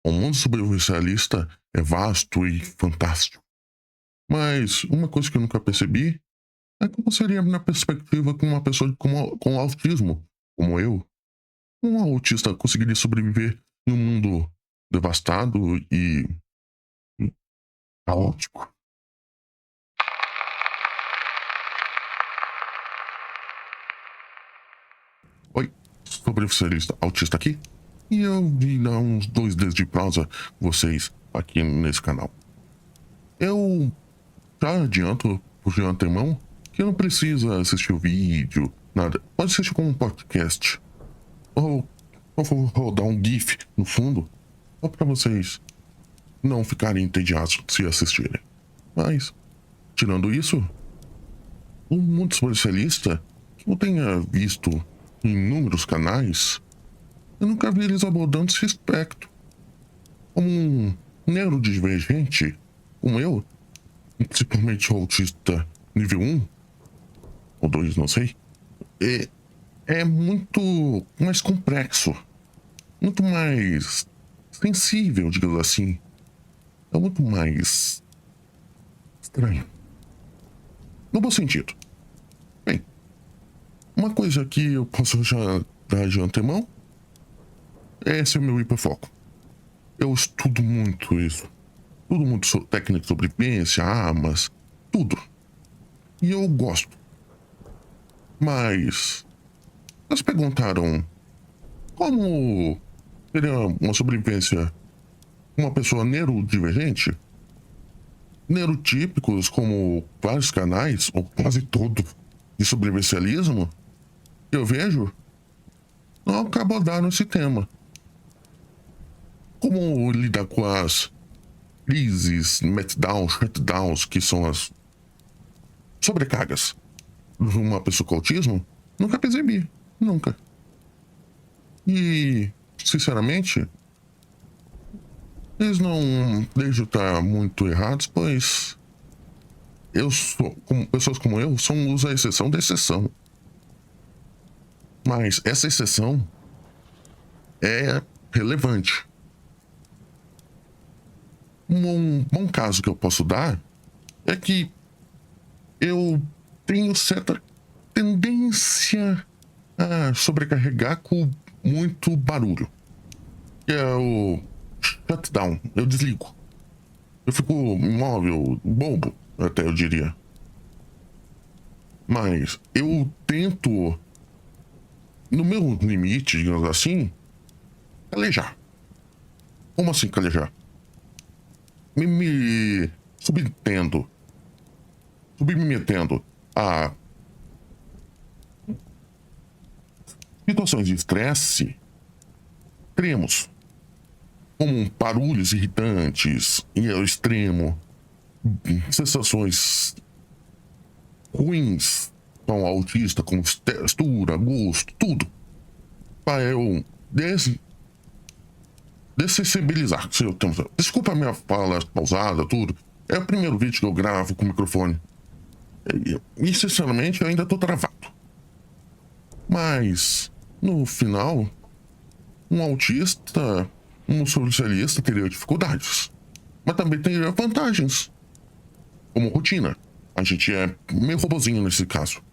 O mundo sobrevivencialista é vasto e fantástico. Mas uma coisa que eu nunca percebi é como seria na perspectiva com uma pessoa com autismo, como eu. Um autista conseguiria sobreviver em um mundo devastado e caótico. Oi, sobrevivencialista autista aqui. E eu vim dar uns 2 dias de pausa vocês aqui nesse canal. Eu já adianto por de antemão que não precisa assistir o vídeo, nada. Pode assistir como um podcast. Ou vou rodar um GIF no fundo, só para vocês não ficarem entediados se assistirem. Mas, tirando isso, um mundo especialista que eu tenha visto em inúmeros canais, eu nunca vi eles abordando esse aspecto. Como um neurodivergente, como eu, principalmente o autista nível 1 ou 2, não sei, é muito mais complexo, muito mais sensível, digamos assim. É muito mais estranho. No bom sentido. Bem, uma coisa que eu posso já dar de antemão é esse o meu hiperfoco. Eu estudo muito isso. Tudo muito técnica de sobrevivência, armas, tudo. E eu gosto. Mas elas perguntaram como seria uma sobrevivência com uma pessoa neurodivergente? Neurotípicos, como vários canais, ou quase todo, de sobrevivencialismo, eu vejo, não acabo abordaram esse tema. Como lidar com as crises, meltdowns, shutdowns, que são as sobrecargas de uma pessoa com autismo, nunca percebi. Nunca. E, sinceramente, eles não deixam estar muito errados, pois pessoas como eu, somos a exceção da exceção. Mas essa exceção é relevante. Um bom caso que eu posso dar é que eu tenho certa tendência a sobrecarregar com muito barulho. Que é o shutdown. Eu desligo. Eu fico imóvel, bobo, até eu diria. Mas eu tento, no meu limite, digamos assim, calejar. Como assim calejar? Me submetendo a situações de estresse extremos, como barulhos irritantes e ao extremo, sensações ruins com o autista, como textura, gosto, tudo, para eu dessensibilizar. Desculpa a minha fala pausada, tudo. É o primeiro vídeo que eu gravo com o microfone. E sinceramente eu ainda tô travado. Mas, no final, um autista, um socialista teria dificuldades. Mas também teria vantagens. Como rotina. A gente é meio robozinho nesse caso.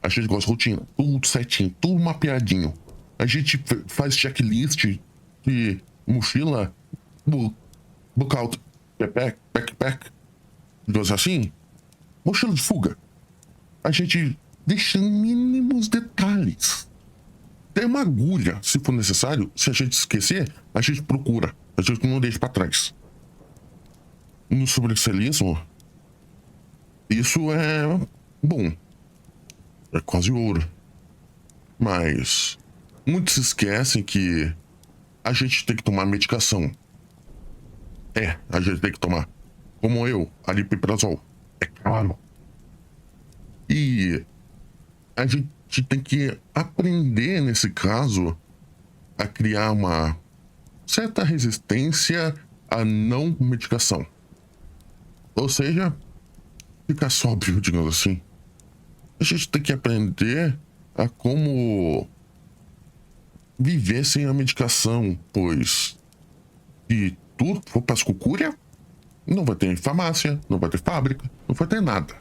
A gente gosta de rotina. Tudo certinho, tudo mapeadinho. A gente faz checklist de mochila, bookout, backpack, digamos assim. Mochila de fuga. A gente deixa mínimos detalhes. Tem uma agulha, se for necessário. Se a gente esquecer, a gente procura. A gente não deixa pra trás. No sobrevivencialismo, isso é bom. É quase ouro. Mas muitos esquecem que a gente tem que tomar medicação. A gente tem que tomar. Como eu, aripiprazol. É claro. E a gente tem que aprender, nesse caso, a criar uma certa resistência à não medicação. Ou seja, ficar sóbrio, digamos assim. A gente tem que aprender a como viver sem a medicação, pois Se tudo for para as cucúrias, não vai ter farmácia, não vai ter fábrica, não vai ter nada.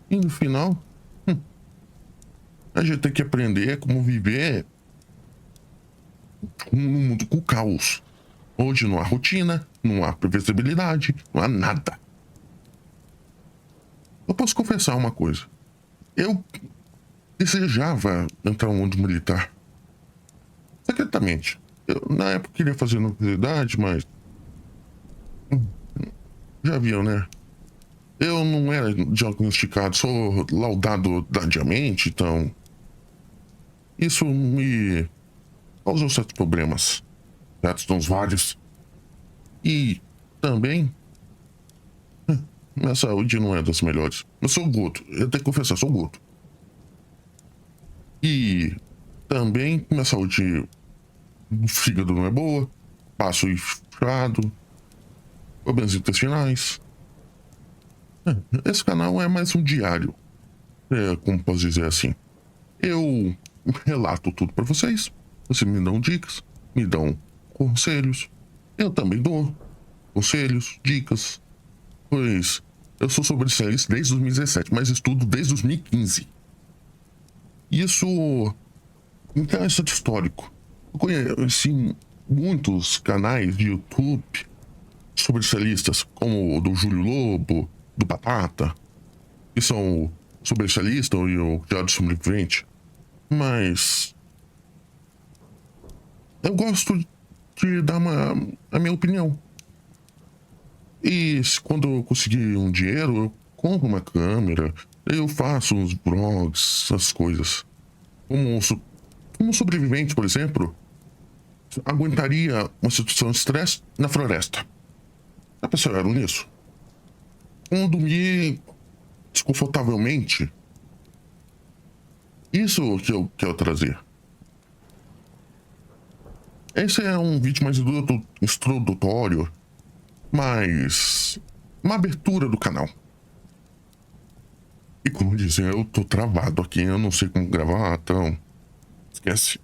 E no final, a gente tem que aprender como viver num mundo com caos. Hoje não há rotina, não há previsibilidade, não há nada. Eu posso confessar uma coisa. Eu desejava entrar no mundo militar. Secretamente. Eu, na época, queria fazer novidade, mas... Já viu, né? Eu não era diagnosticado, sou laudado tardiamente, então... Isso me causou certos problemas. Certos tons vários. E também... Minha saúde não é das melhores. Eu sou gordo. Eu tenho que confessar, sou gordo. E também minha saúde do fígado não é boa. Passo inchado. Problemas intestinais. Esse canal é mais um diário. Como posso dizer assim. Eu relato tudo pra vocês. Vocês me dão dicas. Me dão conselhos. Eu também dou conselhos, dicas. Pois eu sou sobrecelista desde 2017, mas estudo desde 2015. Isso me traz certo histórico. Eu conheci muitos canais de YouTube sobrecellistas, como o do Júlio Lobo, do Batata, que são sobrecellistas e o Diário Sobrevivente. Mas eu gosto de dar a minha opinião. E quando eu conseguir um dinheiro, eu compro uma câmera, eu faço uns vlogs, essas coisas. Como um sobrevivente, por exemplo, aguentaria uma situação de estresse na floresta. Já pensaram nisso? Como dormir desconfortavelmente? Isso que eu quero trazer. Esse é um vídeo mais introdutório, mas uma abertura do canal. E como dizem, eu tô travado aqui, eu não sei como gravar, então esquece.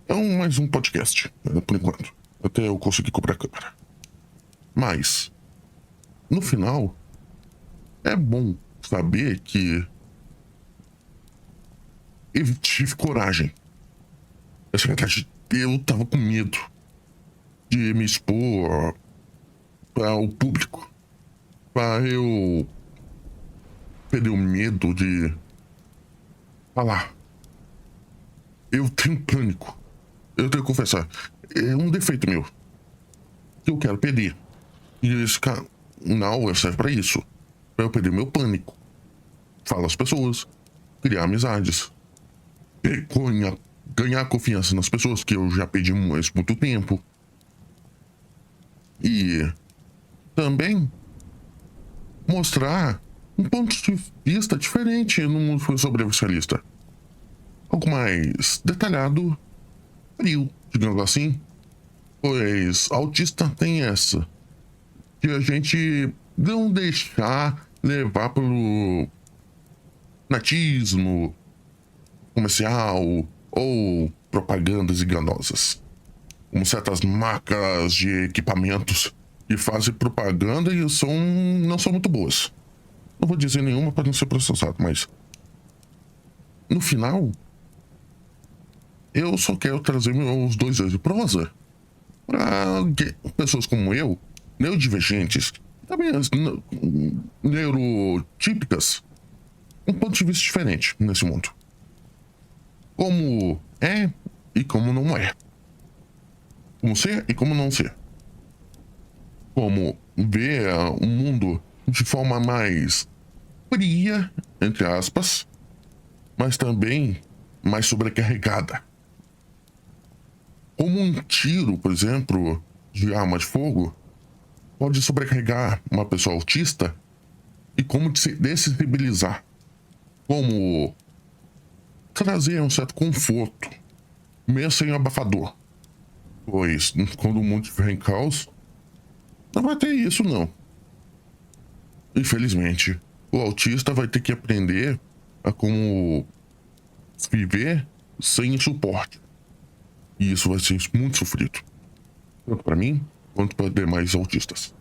É mais um podcast, por enquanto, até eu conseguir comprar a câmera. Mas, no final, é bom saber que eu tive coragem. Essa verdade, eu tava com medo de me expor para o público, para eu perder o medo de falar. Eu tenho pânico. Eu tenho que confessar. É um defeito meu que eu quero perder. E esse canal serve pra isso. Pra eu perder meu pânico. Falar às pessoas. Criar amizades. Ganhar confiança nas pessoas, que eu já perdi muito tempo. E também mostrar um ponto de vista diferente no mundo sobrevivencialista. Algo mais detalhado, frio, digamos assim. Pois autista tem essa. De a gente não deixar levar pelo natismo comercial ou propagandas enganosas. Como certas marcas de equipamentos que fazem propaganda e não são muito boas. Não vou dizer nenhuma para não ser processado, mas no final eu só quero trazer meus dois erros de prosa para pessoas como eu, neurodivergentes, também as neurotípicas, um ponto de vista diferente nesse mundo. Como é e como não é. Como ser e como não ser. Como ver o mundo de forma mais fria, entre aspas, mas também mais sobrecarregada. Como um tiro, por exemplo, de arma de fogo, pode sobrecarregar uma pessoa autista e como dessensibilizar. Como trazer um certo conforto, mesmo sem abafador. Pois, quando o mundo estiver em caos, não vai ter isso, não. Infelizmente, o autista vai ter que aprender a como viver sem suporte. E isso vai ser muito sofrido. tanto para mim quanto para demais autistas.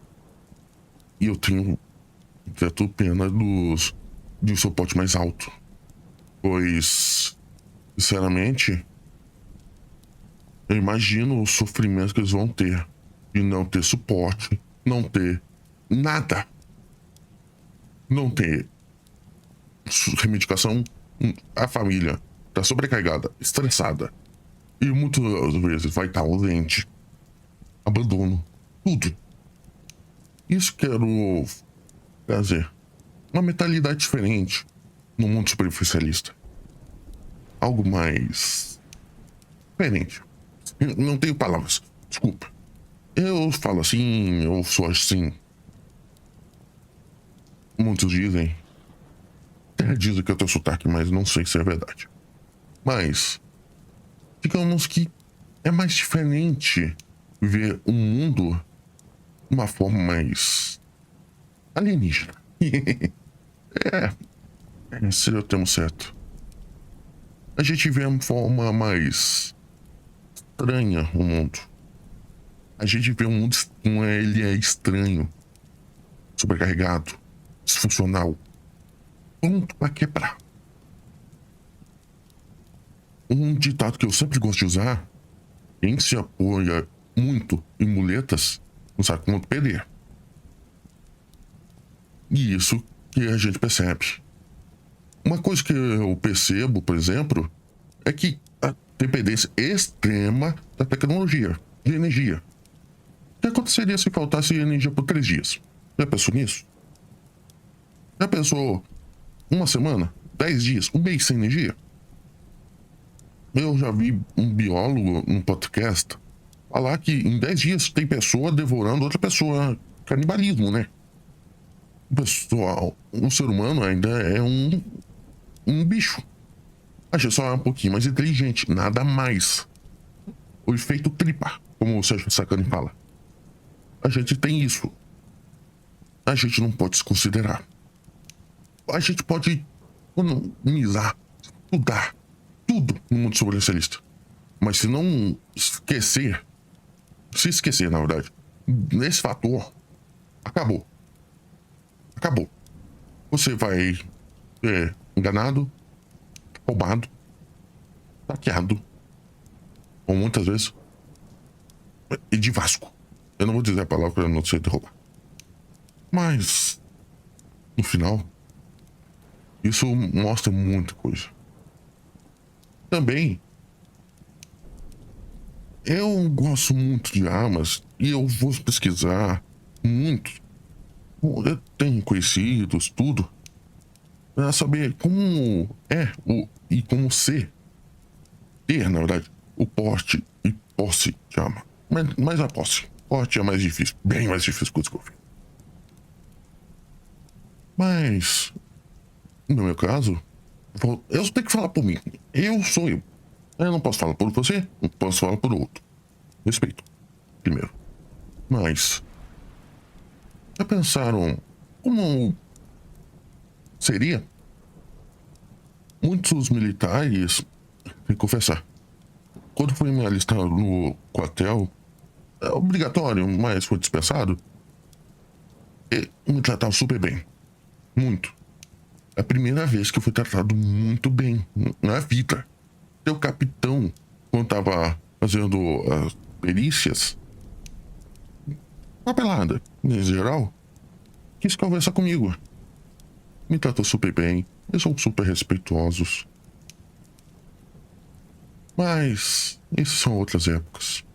E eu tenho certo pena de suporte mais alto, pois, sinceramente, eu imagino o sofrimento que eles vão ter de não ter suporte, não ter nada, não ter remedicação. A família tá sobrecarregada, estressada e muitas vezes vai estar ausente, abandono, tudo. Isso quero trazer uma mentalidade diferente no mundo superficialista, algo mais diferente. Eu não tenho palavras, desculpa. Eu falo assim, eu sou assim. Muitos dizem, até dizem que eu tenho sotaque, mas não sei se é verdade. Mas, digamos que é mais diferente ver o mundo de uma forma mais alienígena. Esse é o termo certo. A gente vê uma forma mais estranha o mundo. A gente vê um mundo como ele é estranho, sobrecarregado, disfuncional, pronto pra quebrar. Um ditado que eu sempre gosto de usar: quem se apoia muito em muletas não sabe quanto perder. E isso que a gente percebe. Uma coisa que eu percebo, por exemplo, é que a dependência extrema da tecnologia, de energia. O que aconteceria se faltasse energia por 3 dias? Já pensou nisso? Já pensou uma semana, 10 dias, um mês sem energia? Eu já vi um biólogo num podcast falar que em 10 dias tem pessoa devorando outra pessoa. Canibalismo, né? O pessoal, o ser humano ainda é um bicho. A gente só é um pouquinho mais inteligente, nada mais. O efeito tripa, como o Sérgio Sacani fala. A gente tem isso. A gente não pode desconsiderar. A gente pode economizar, estudar tudo no mundo sobrevivencialista. Mas se não esquecer, se esquecer, na verdade, nesse fator, acabou. Acabou. Você vai ser enganado, roubado, saqueado, ou muitas vezes, e de Vasco. Eu não vou dizer a palavra para não ser roubar. Mas, no final, isso mostra muita coisa. Também, eu gosto muito de armas e eu vou pesquisar muito. Eu tenho conhecidos, tudo, para saber como é e como ter, na verdade, o porte e posse de arma. Mas a posse. Porte é mais difícil, bem mais difícil que o desconfio. Mas, no meu caso, eu tenho que falar por mim. Eu sou eu. Eu não posso falar por você, não posso falar por outro. Respeito, primeiro. Mas, já pensaram como seria? Muitos militares, tem que confessar, quando fui me alistar no quartel, é obrigatório, mas foi dispensado, e me tratavam super bem. Muito. É a primeira vez que eu fui tratado muito bem na vida. Seu capitão, quando tava fazendo as perícias, papelada, em geral, quis conversar comigo. Me tratou super bem, eles são super respeitosos. Mas, isso são outras épocas.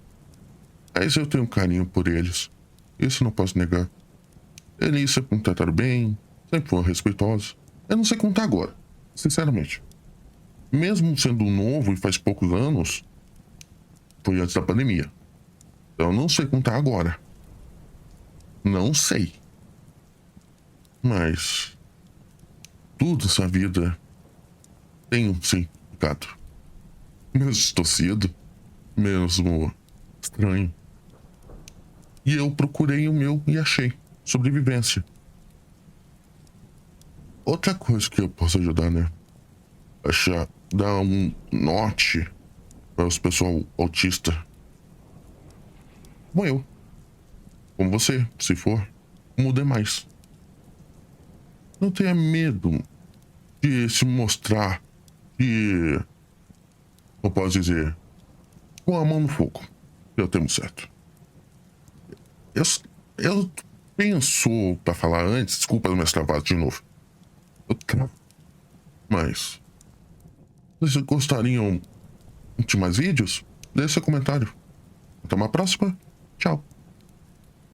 Mas eu tenho um carinho por eles. Isso não posso negar. Eles sempre me trataram bem, sempre foram respeitosos. Eu não sei contar agora, sinceramente. Mesmo sendo novo e faz poucos anos, foi antes da pandemia. Então eu não sei contar agora. Não sei. Mas tudo nessa vida tem um significado. Mesmo distorcido, mesmo estranho. E eu procurei o meu e achei. Sobrevivência. Outra coisa que eu posso ajudar, né? Achar, dar um norte para os pessoal autista. como eu. Como você, se for, como demais. Não tenha medo de se mostrar de, como posso dizer, com a mão no fogo. Eu tenho certo. Eu, eu penso pra falar antes, desculpa as minhas travadas de novo. Mas, vocês gostariam de mais vídeos? Deixe seu comentário. Até uma próxima. Tchau.